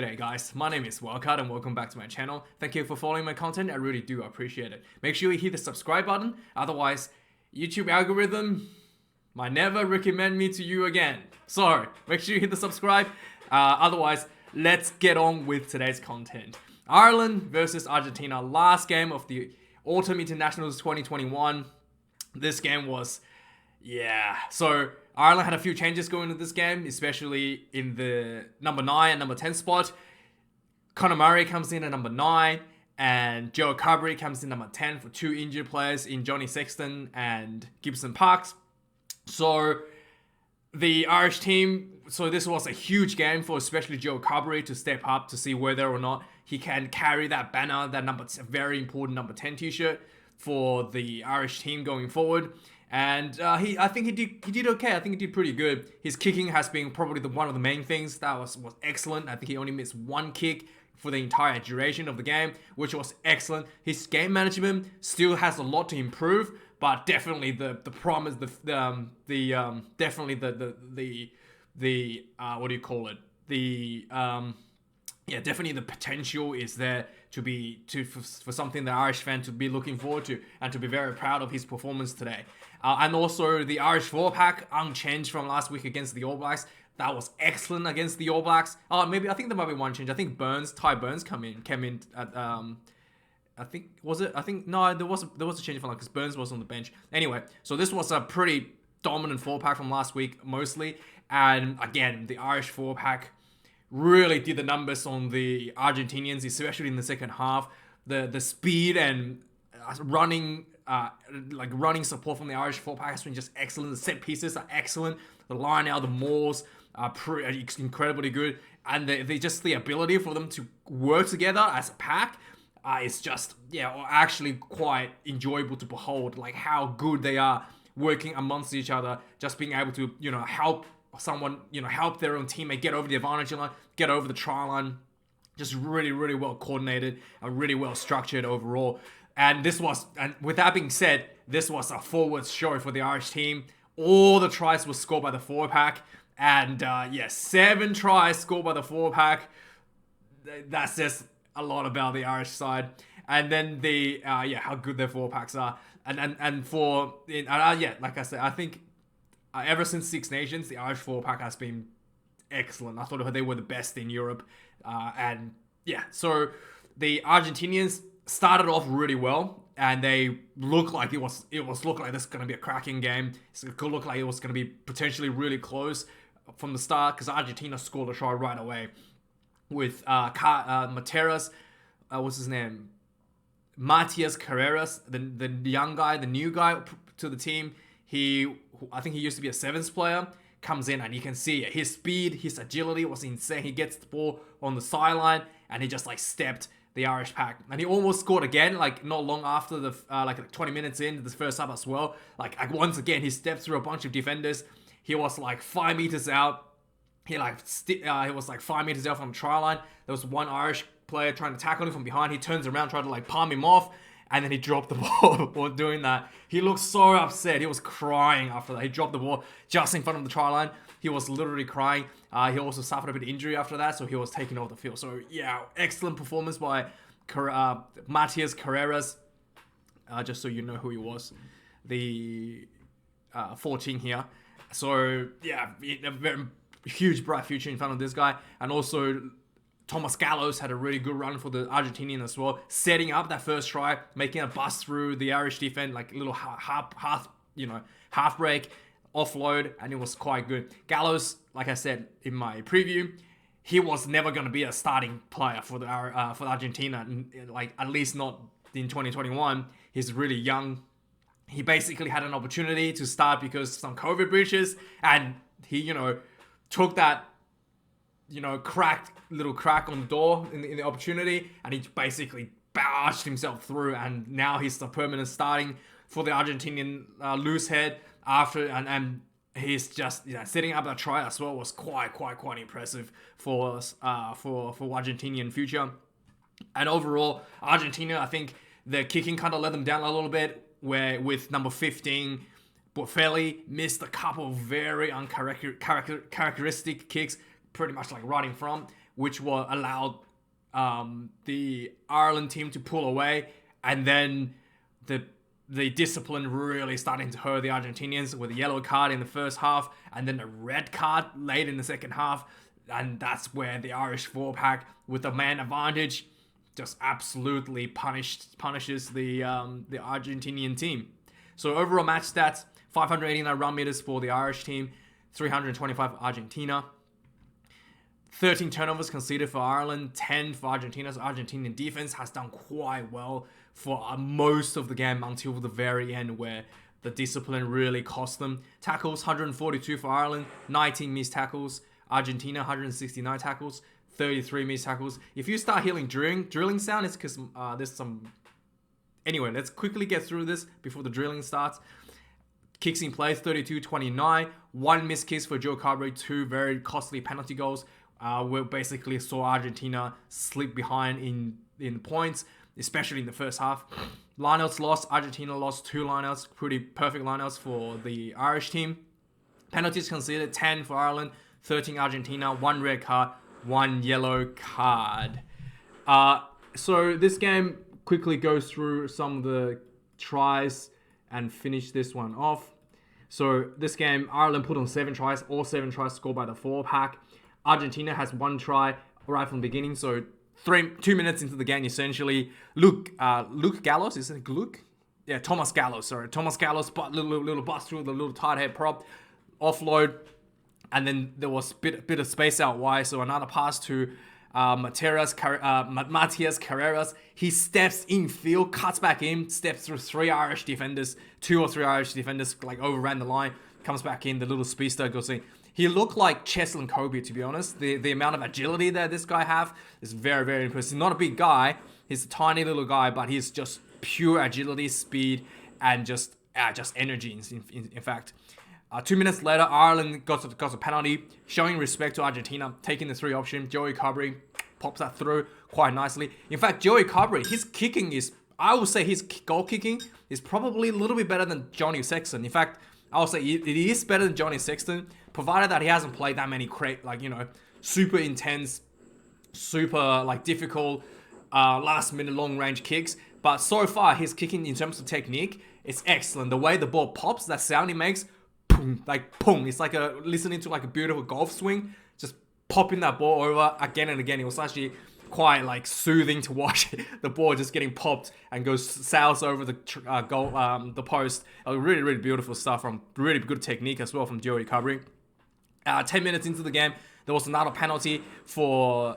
G'day guys, my name is Wildkard and welcome back to my channel. Thank you for following my content, I really do appreciate it. Make sure you hit the subscribe button, otherwise YouTube algorithm might never recommend me to you again. So make sure you hit the subscribe, otherwise let's get on with today's content. Ireland versus Argentina, last game of the Autumn Internationals 2021. This game was, so Ireland had a few changes going into this game, especially in the number 9 and number 10 spot. Conor Murray comes in at number 9, and Joe Carberry comes in number 10 for two injured players in Johnny Sexton and Gibson Parks. So the Irish team, so this was a huge game for especially Joe Carberry to step up to see whether or not he can carry that banner, that very important number 10 t-shirt for the Irish team going forward. And I think he did okay. I think he did pretty good. His kicking has been probably one of the main things. That was excellent. I think he only missed one kick for the entire duration of the game, which was excellent. His game management still has a lot to improve, but definitely the promise, definitely definitely the potential is there for something the Irish fan to be looking forward to and to be very proud of his performance today. And also the Irish 4-pack unchanged from last week against the All Blacks. That was excellent against the All Blacks. I think there might be one change. I think Ty Burns came in at there was a change from because Burns was on the bench. Anyway, so this was a pretty dominant 4-pack from last week mostly. And again, the Irish 4-pack really did the numbers on the Argentinians, especially in the second half. The speed and running support from the Irish 4-pack has been just excellent. The set pieces are excellent. The line out, the mauls are incredibly good. And the ability for them to work together as a pack is just, actually quite enjoyable to behold. Like how good they are working amongst each other, just being able to, help someone, help their own teammate get over the advantage line, get over the try line. Just really, really well coordinated and really well structured overall. And with that being said, this was a forward show for the Irish team. All the tries were scored by the 4-pack. And 7 tries scored by the 4-pack. That says a lot about the Irish side. And then how good their 4-packs are. Like I said, I think ever since Six Nations, the Irish 4-pack has been excellent. I thought they were the best in Europe. So the Argentinians started off really well, and they looked like this is going to be a cracking game. It could look like it was going to be potentially really close from the start, because Argentina scored a try right away with Materas, what's his name? Matias Carreras, the young guy, the new guy to the team. I think he used to be a sevens player, comes in and you can see his speed, his agility was insane. He gets the ball on the sideline and he just stepped the Irish pack. And he almost scored again, not long after the 20 minutes into the first half as well. Once again, he stepped through a bunch of defenders. He was 5 meters out. He was 5 meters out from the try line. There was one Irish player trying to tackle him from behind. He turns around, tried to palm him off, and then he dropped the ball while doing that. He looked so upset. He was crying after that. He dropped the ball just in front of the try line. He was literally crying. He also suffered a bit of injury after that, so he was taken off the field. So, excellent performance by Matias Carreras. Just so you know who he was. The 14 here. So, a very huge, bright future in front of this guy. And also, Thomas Gallows had a really good run for the Argentinian as well, setting up that first try, making a bust through the Irish defense, a little half break, offload, and it was quite good. Gallows, like I said in my preview, he was never going to be a starting player for Argentina, at least not in 2021. He's really young. He basically had an opportunity to start because of some COVID breaches, and he, took that, crack on the door in the opportunity, and he basically barged himself through, and now he's the permanent starting for the Argentinian loose head after, and he's just setting up that try as well was quite impressive for Argentinian future. And overall, Argentina, I think the kicking kind of let them down a little bit, where with number 15, Boffelli missed a couple of very uncharacteristic kicks, pretty much like right in front, which allowed the Ireland team to pull away, and then the discipline really starting to hurt the Argentinians with a yellow card in the first half, and then a red card late in the second half, and that's where the Irish four-pack with the man advantage just absolutely punishes the Argentinian team. So overall match stats: 589 run meters for the Irish team, 325 for Argentina. 13 turnovers conceded for Ireland, 10 for Argentina. So Argentinian defense has done quite well for most of the game until the very end, where the discipline really cost them. Tackles: 142 for Ireland, 19 missed tackles. Argentina: 169 tackles, 33 missed tackles. If you start hearing drilling sound, it's because there's some... Anyway, let's quickly get through this before the drilling starts. Kicks in place: 32-29. One missed kick for Joe Carberry, 2 very costly penalty goals. We basically saw Argentina slip behind in points, especially in the first half. Lineouts lost. Argentina lost 2 lineouts. Pretty perfect lineouts for the Irish team. Penalties conceded: 10 for Ireland, 13 Argentina, 1 red card, 1 yellow card. So this game quickly goes through some of the tries and finish this one off. So this game, Ireland put on 7 tries. All 7 tries scored by the 4-pack. Argentina has 1 try right from the beginning. So 2 minutes into the game, essentially, Luke Gallows, is it Luke? Yeah, Thomas Gallows. Sorry, Thomas Gallows, little bust through the little tight head prop, offload, and then there was bit of space out wide. So another pass to Matias Carreras. He steps in field, cuts back in, steps through 2 or 3 Irish defenders, like overran the line, comes back in. The little speedster goes in. He looked like Cheslin Kobe, to be honest. The amount of agility that this guy have is very, very impressive. He's not a big guy. He's a tiny little guy, but he's just pure agility, speed, and just energy, in fact. 2 minutes later, Ireland got a penalty, showing respect to Argentina, taking the 3 option. Joey Carberry pops that through quite nicely. In fact, Joey Carberry, his kicking is, I would say his goal kicking is probably a little bit better than Johnny Sexton. In fact, I would say it is better than Johnny Sexton, provided that he hasn't played that many super intense, super difficult, last minute long range kicks. But so far, his kicking in terms of technique is excellent. The way the ball pops, that sound it makes, boom, boom. It's like listening to a beautiful golf swing, just popping that ball over again and again. It was actually quite soothing to watch the ball just getting popped and sails over the the post. Really, really beautiful stuff from really good technique as well from Joey Carberry. 10 minutes into the game, there was another penalty for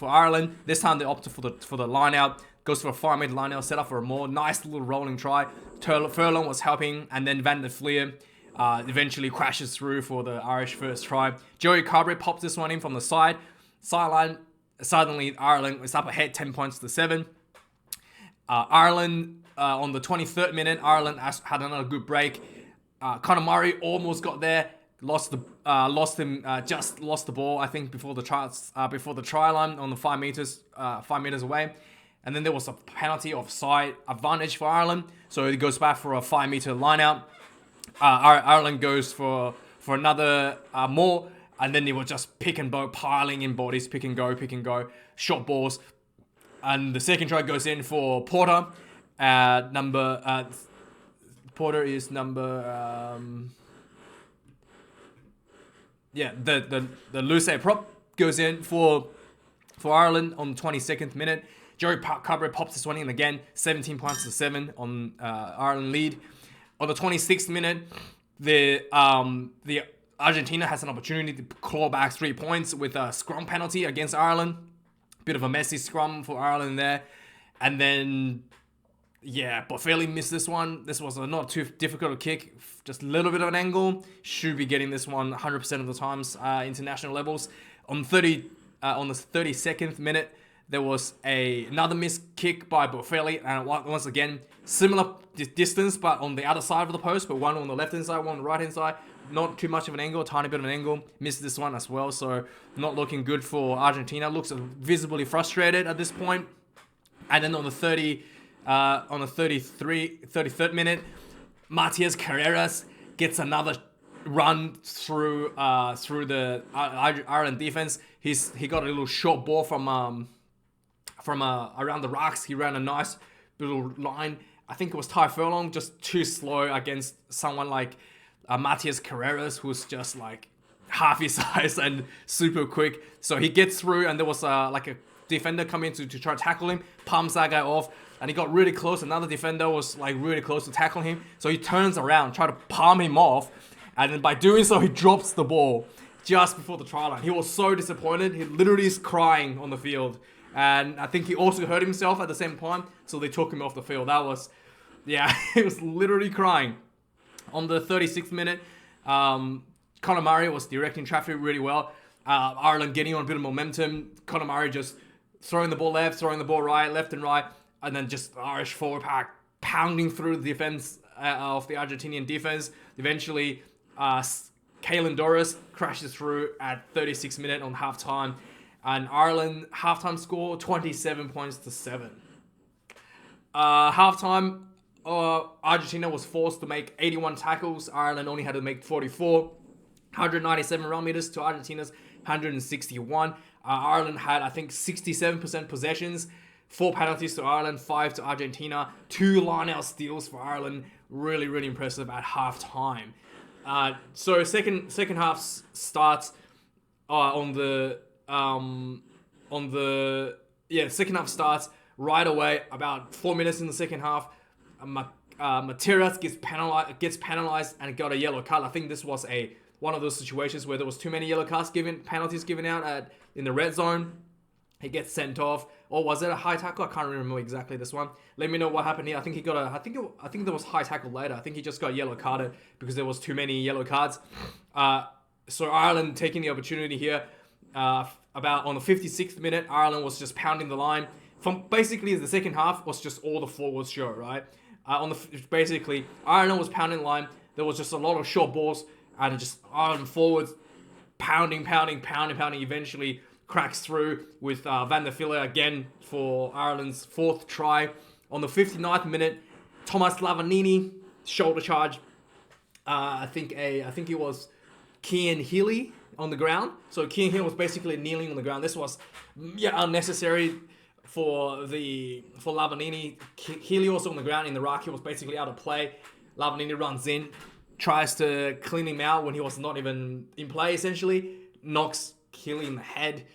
Ireland. This time they opted for the line out. Goes for a 5-meter line out, set up for a more nice little rolling try. Furlong was helping, and then Van der Fleer eventually crashes through for the Irish first try. Joey Carberry pops this one in from the sideline. Suddenly, Ireland is up ahead 10 points to 7. Ireland, on the 23rd minute, Ireland had another good break. Conor Murray almost got there, lost the ball, I think, before the try line on the 5 meters away. And then there was a penalty offside advantage for Ireland, so it goes back for a 5-meter line out. Ireland goes for another more. And then they were just piling in bodies, pick and go, short balls. And the second try goes in for Porter. Porter is number... the loose prop goes in for Ireland on the 22nd minute. Joey Carberry pops this one in again, 17 points to 7 on Ireland lead. On the 26th minute, the Argentina has an opportunity to claw back 3 points with a scrum penalty against Ireland. Bit of a messy scrum for Ireland there. And then, Boffelli missed this one. This was a not too difficult a kick, just a little bit of an angle. Should be getting this one 100% of the times, international levels. On the 32nd minute, there was another missed kick by Boffelli. And once again, similar distance, but on the other side of the post, but one on the left-hand side, one on the right-hand side. Not too much of an angle, a tiny bit of an angle. Missed this one as well, so not looking good for Argentina. Looks visibly frustrated at this point. And then on the 33rd minute, Matias Carreras gets another run through the Ireland defense. He got a little short ball from around the rocks. He ran a nice little line. I think it was Ty Furlong, just too slow against someone like Matias Carreras, who's just like half his size and super quick. So he gets through, and there was like a defender coming to try to tackle him, palms that guy off, and he got really close. Another defender was like really close to tackle him. So he turns around, try to palm him off, and then by doing so, he drops the ball just before the try line. He was so disappointed. He literally is crying on the field. And I think he also hurt himself at the same time, so they took him off the field. That was, yeah, he was literally crying. On the 36th minute, Conor Murray was directing traffic really well. Ireland getting on a bit of momentum. Conor Murray just throwing the ball left, throwing the ball right, left and right, and then just Irish forward pack pounding through the defense of the Argentinian defense. Eventually, Caelan Doris crashes through at 36 minutes on halftime. And Ireland halftime score 27 points to 7. Halftime, Argentina was forced to make 81 tackles. Ireland only had to make 44. 197 run meters to Argentina's 161. Ireland had, I think, 67% possessions. 4 penalties to Ireland, 5 to Argentina. 2 line-out steals for Ireland. Really, really impressive at halftime. So second half starts second half starts right away. About 4 minutes in the second half, Materas gets penalized and got a yellow card. I think this was one of those situations where there was too many yellow cards penalties given out in the red zone. He gets sent off. Or was it a high tackle? I can't remember exactly this one. Let me know what happened here. I think there was high tackle later. I think he just got yellow carded because there was too many yellow cards. So Ireland taking the opportunity here. About on the 56th minute, Ireland was just pounding the line. From basically the second half was just all the forwards show, right? Basically Ireland was pounding the line. There was just a lot of short balls, and just Ireland forwards pounding. Eventually cracks through with Van der Fille again for Ireland's 4th try. On the 59th minute, Thomas Lavanini shoulder charge. I think it was Cian Healy on the ground. So Cian Healy was basically kneeling on the ground. This was unnecessary for Lavanini. Healy also on the ground in the rock. He was basically out of play. Lavanini runs in, tries to clean him out when he was not even in play, essentially. Knocks Healy in the head.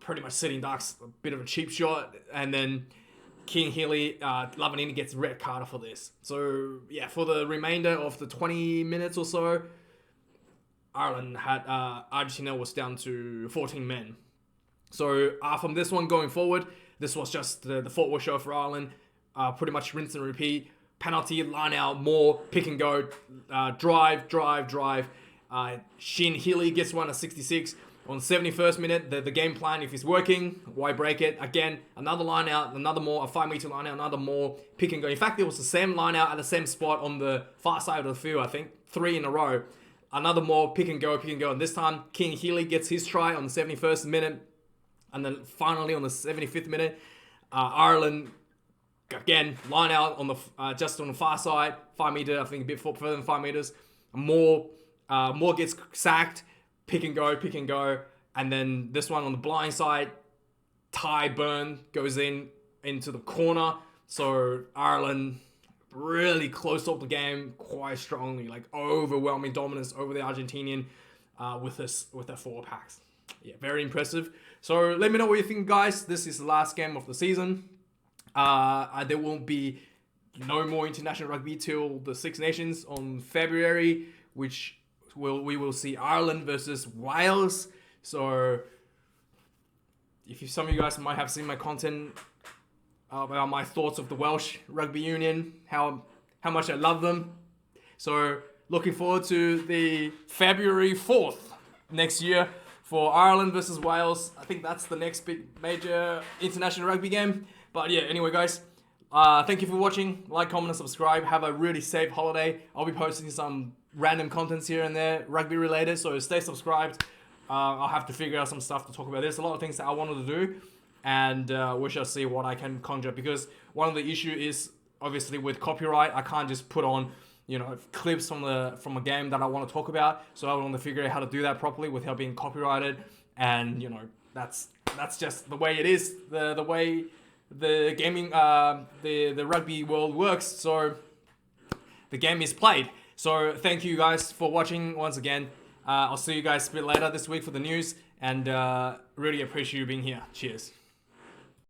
Pretty much sitting ducks, a bit of a cheap shot. And then Cian Healy, Lavanini gets red card for this. So, yeah, for the remainder of the 20 minutes or so, Argentina was down to 14 men. So from this one going forward, this was just the forward show for Ireland. Pretty much rinse and repeat. Penalty, line out, more, pick and go, drive. Cian Healy gets one at 66. On the 71st minute, the game plan, if it's working, why break it? Again, another line out, another more, a 5-meter line out, another more, pick and go. In fact, it was the same line out at the same spot on the far side of the field, I think. 3 in a row. Another more, pick and go. And this time, Cian Healy gets his try on the 71st minute. And then finally on the 75th minute, Ireland, again, line out on the just on the far side, 5 meter, I think a bit further than 5 meters. More gets sacked, pick and go. And then this one on the blind side, Ty Byrne goes into the corner. So Ireland really closed up the game quite strongly, like overwhelming dominance over the Argentinian with their forward packs. Yeah, very impressive. So let me know what you think, guys. This is the last game of the season. There won't be no more international rugby till the Six Nations on February, which we will see Ireland versus Wales. So if some of you guys might have seen my content about my thoughts of the Welsh Rugby Union, how much I love them. So looking forward to the February 4th next year for Ireland versus Wales. I think that's the next big major international rugby game. But yeah, anyway, guys, thank you for watching. Like, comment, and subscribe. Have a really safe holiday. I'll be posting some random contents here and there, rugby related, so stay subscribed. I'll have to figure out some stuff to talk about. There's a lot of things that I wanted to do, and we shall see what I can conjure, because one of the issue is obviously with copyright. I can't just put on clips from a game that I want to talk about. So I want to figure out how to do that properly without being copyrighted. And that's just the way it is, the way the gaming the rugby world works. So the game is played. So thank you guys for watching once again. I'll see you guys a bit later this week for the news, and really appreciate you being here. Cheers.